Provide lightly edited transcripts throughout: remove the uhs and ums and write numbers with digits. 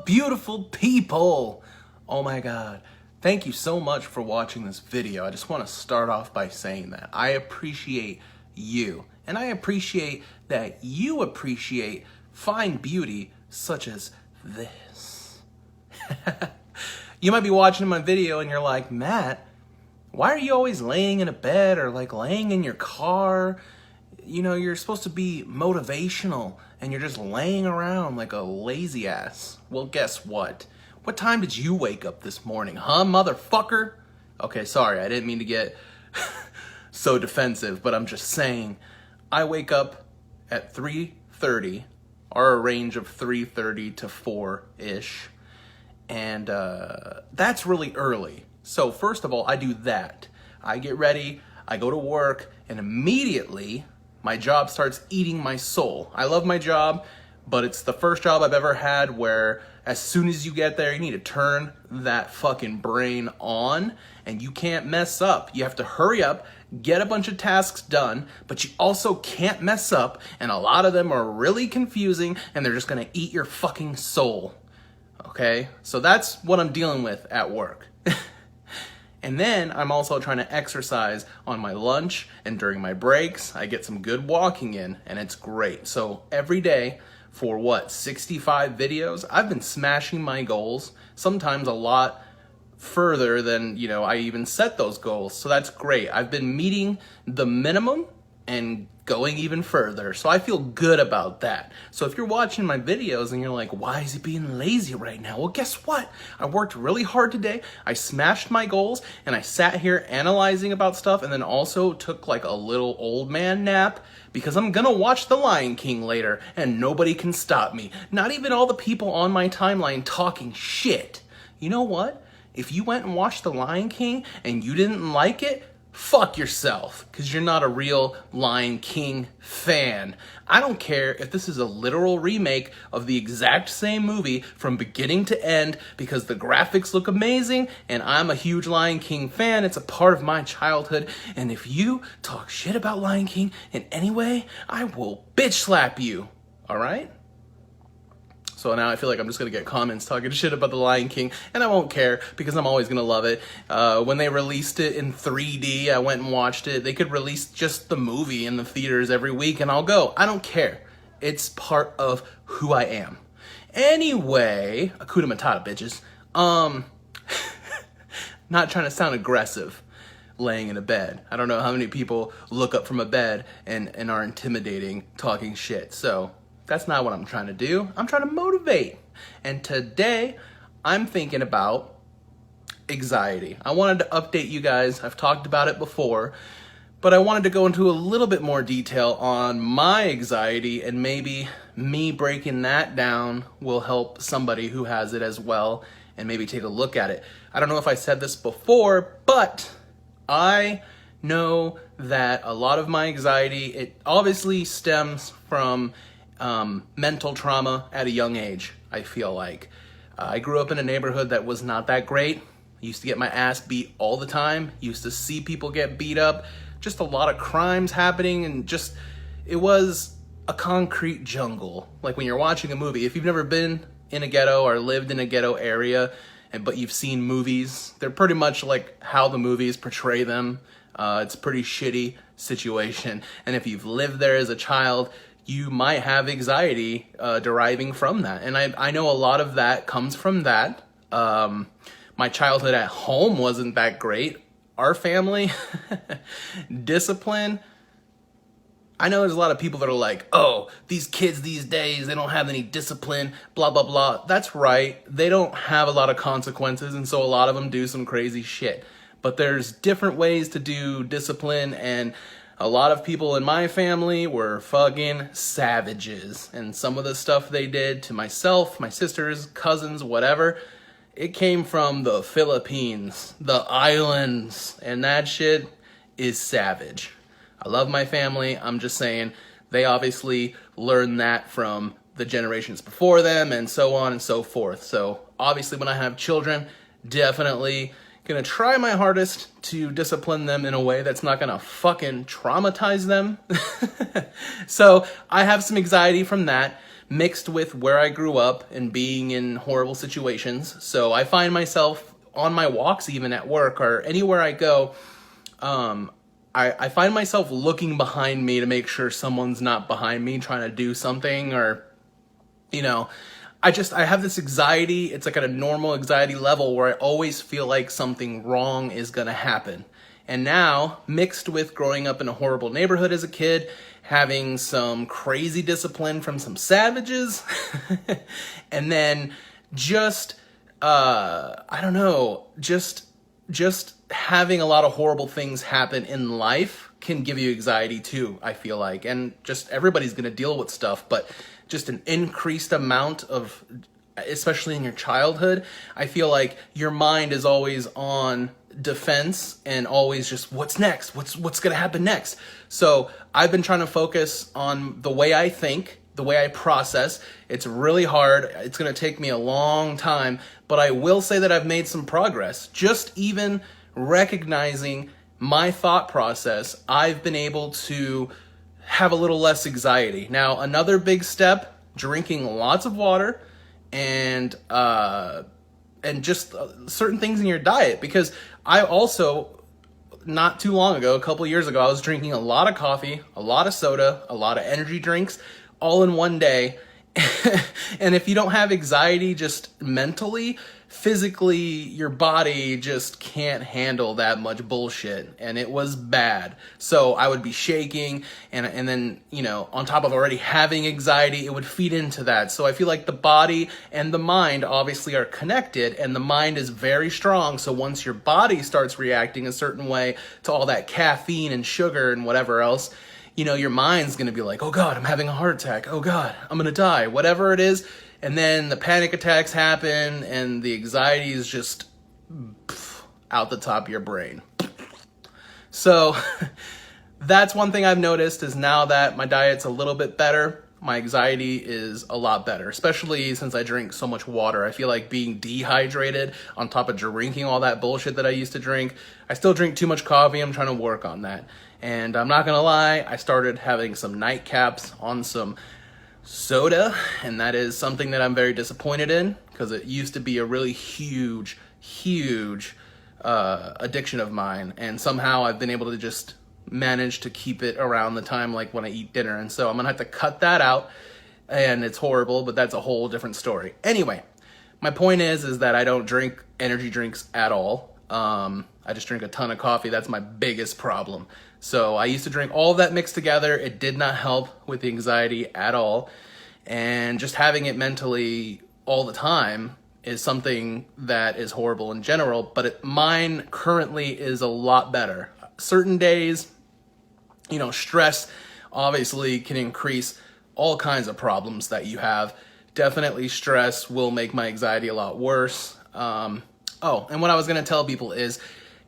beautiful people? Oh my God. Thank you so much for watching this video. I just want to start off by saying that I appreciate you, and I appreciate that you appreciate fine beauty such as this. You might be watching my video and you're like, Matt, why are you always laying in a bed or like laying in your car? You know, you're supposed to be motivational and you're just laying around like a lazy ass. Well, guess what? What time did you wake up this morning, huh, motherfucker? Okay, sorry, I didn't mean to get so defensive, but I'm just saying, I wake up at 3:30, or a range of 3:30 to 4-ish, and that's really early. So first of all, I do that. I get ready, I go to work, and immediately my job starts eating my soul. I love my job, but it's the first job I've ever had where as soon as you get there, you need to turn that fucking brain on, and you can't mess up. You have to hurry up, get a bunch of tasks done, but you also can't mess up, and a lot of them are really confusing, and they're just gonna eat your fucking soul. Okay? So that's what I'm dealing with at work. And then I'm also trying to exercise on my lunch and during my breaks. I get some good walking in, and it's great. So every day for 65 videos, I've been smashing my goals, sometimes a lot further than, I even set those goals. So that's great. I've been meeting the minimum and going even further. So I feel good about that. So if you're watching my videos and you're like, why is he being lazy right now? Well, guess what? I worked really hard today. I smashed my goals and I sat here analyzing about stuff, and then also took like a little old man nap because I'm gonna watch The Lion King later and nobody can stop me. Not even all the people on my timeline talking shit. You know what? If you went and watched The Lion King and you didn't like it, fuck yourself, because you're not a real Lion King fan. I don't care if this is a literal remake of the exact same movie from beginning to end, because the graphics look amazing and I'm a huge Lion King fan. It's a part of my childhood, and if you talk shit about Lion King in any way, I will bitch slap you, alright? So now I feel like I'm just going to get comments talking shit about The Lion King, and I won't care because I'm always going to love it. When they released it in 3D, I went and watched it. They could release just the movie in the theaters every week, and I'll go. I don't care. It's part of who I am. Anyway, Hakuna Matata, bitches. Not trying to sound aggressive laying in a bed. I don't know how many people look up from a bed and are intimidating talking shit. So that's not what I'm trying to do. I'm trying to motivate. And today, I'm thinking about anxiety. I wanted to update you guys. I've talked about it before, but I wanted to go into a little bit more detail on my anxiety, and maybe me breaking that down will help somebody who has it as well, and maybe take a look at it. I don't know if I said this before, but I know that a lot of my anxiety, it obviously stems from mental trauma at a young age, I feel like. I grew up in a neighborhood that was not that great. I used to get my ass beat all the time. Used to see people get beat up. Just a lot of crimes happening, and it was a concrete jungle. Like when you're watching a movie, if you've never been in a ghetto or lived in a ghetto area, but you've seen movies, they're pretty much like how the movies portray them. It's a pretty shitty situation. And if you've lived there as a child, you might have anxiety deriving from that. And I know a lot of that comes from that. My childhood at home wasn't that great. Our family, discipline, I know there's a lot of people that are like, oh, these kids these days, they don't have any discipline, blah, blah, blah. That's right. They don't have a lot of consequences, and so a lot of them do some crazy shit. But there's different ways to do discipline, and a lot of people in my family were fucking savages. And some of the stuff they did to myself, my sisters, cousins, whatever, it came from the Philippines, the islands, and that shit is savage. I love my family. I'm just saying they obviously learned that from the generations before them, and so on and so forth. So obviously when I have children, definitely gonna try my hardest to discipline them in a way that's not gonna fucking traumatize them. So I have some anxiety from that, mixed with where I grew up and being in horrible situations. So I find myself on my walks, even at work or anywhere I go, I find myself looking behind me to make sure someone's not behind me trying to do something, or, you know, I have this anxiety. It's like at a normal anxiety level where I always feel like something wrong is gonna happen. And now, mixed with growing up in a horrible neighborhood as a kid, having some crazy discipline from some savages, and then just, I don't know, just having a lot of horrible things happen in life can give you anxiety too, I feel like. And just everybody's gonna deal with stuff, but just an increased amount of, especially in your childhood, I feel like your mind is always on defense and always just, what's next? What's gonna happen next? So I've been trying to focus on the way I think, the way I process. It's really hard. It's gonna take me a long time, but I will say that I've made some progress. Just even recognizing my thought process, I've been able to have a little less anxiety. Now, another big step, drinking lots of water and just certain things in your diet, because I also, not too long ago, a couple years ago, I was drinking a lot of coffee, a lot of soda, a lot of energy drinks, all in one day. And if you don't have anxiety just mentally, physically, your body just can't handle that much bullshit. And it was bad. So I would be shaking, and then, you know, on top of already having anxiety, it would feed into that. So I feel like the body and the mind obviously are connected, and the mind is very strong. So once your body starts reacting a certain way to all that caffeine and sugar and whatever else, you know, your mind's gonna be like, oh God, I'm having a heart attack. Oh God, I'm gonna die, whatever it is. And then the panic attacks happen and the anxiety is just out the top of your brain. So that's one thing I've noticed, is now that my diet's a little bit better, my anxiety is a lot better, especially since I drink so much water. I feel like being dehydrated on top of drinking all that bullshit that I used to drink. I still drink too much coffee. I'm trying to work on that. And I'm not gonna lie, I started having some nightcaps on some soda, and that is something that I'm very disappointed in, because it used to be a really huge addiction of mine, and somehow I've been able to just manage to keep it around the time like when I eat dinner. And so I'm gonna have to cut that out, and it's horrible, but that's a whole different story. Anyway, my point is that I don't drink energy drinks at all. I just drink a ton of coffee. That's my biggest problem. So I used to drink all of that mixed together. It did not help with the anxiety at all. And just having it mentally all the time is something that is horrible in general, but mine currently is a lot better. Certain days, you know, stress obviously can increase all kinds of problems that you have. Definitely stress will make my anxiety a lot worse. And what I was gonna tell people is,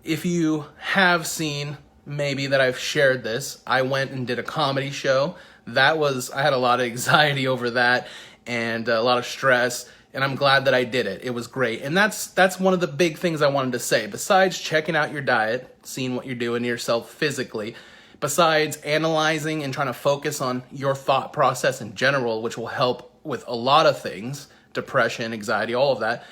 if you have seen maybe that I've shared this, I went and did a comedy show. I had a lot of anxiety over that and a lot of stress, and I'm glad that I did it. It was great. And that's one of the big things I wanted to say. Besides checking out your diet, seeing what you're doing to yourself physically, besides analyzing and trying to focus on your thought process in general, which will help with a lot of things, depression, anxiety, all of that,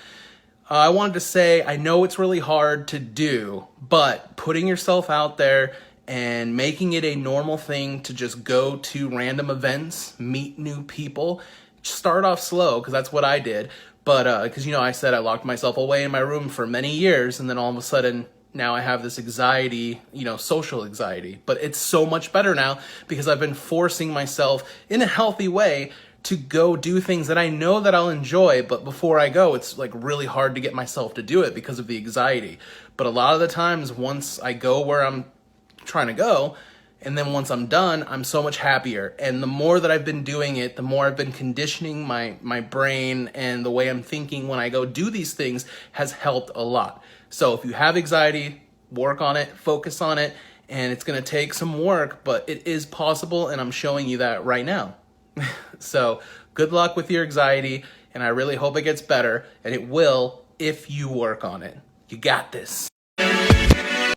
I wanted to say, I know it's really hard to do, but putting yourself out there and making it a normal thing to just go to random events, meet new people, start off slow, because that's what I did. But because, you know, I said I locked myself away in my room for many years, and then all of a sudden now I have this anxiety, you know, social anxiety. But it's so much better now because I've been forcing myself in a healthy way to go do things that I know that I'll enjoy, but before I go, it's like really hard to get myself to do it because of the anxiety. But a lot of the times, once I go where I'm trying to go, and then once I'm done, I'm so much happier. And the more that I've been doing it, the more I've been conditioning my brain, and the way I'm thinking when I go do these things has helped a lot. So if you have anxiety, work on it, focus on it, and it's gonna take some work, but it is possible, and I'm showing you that right now. So good luck with your anxiety, and I really hope it gets better, and it will if you work on it. You got this.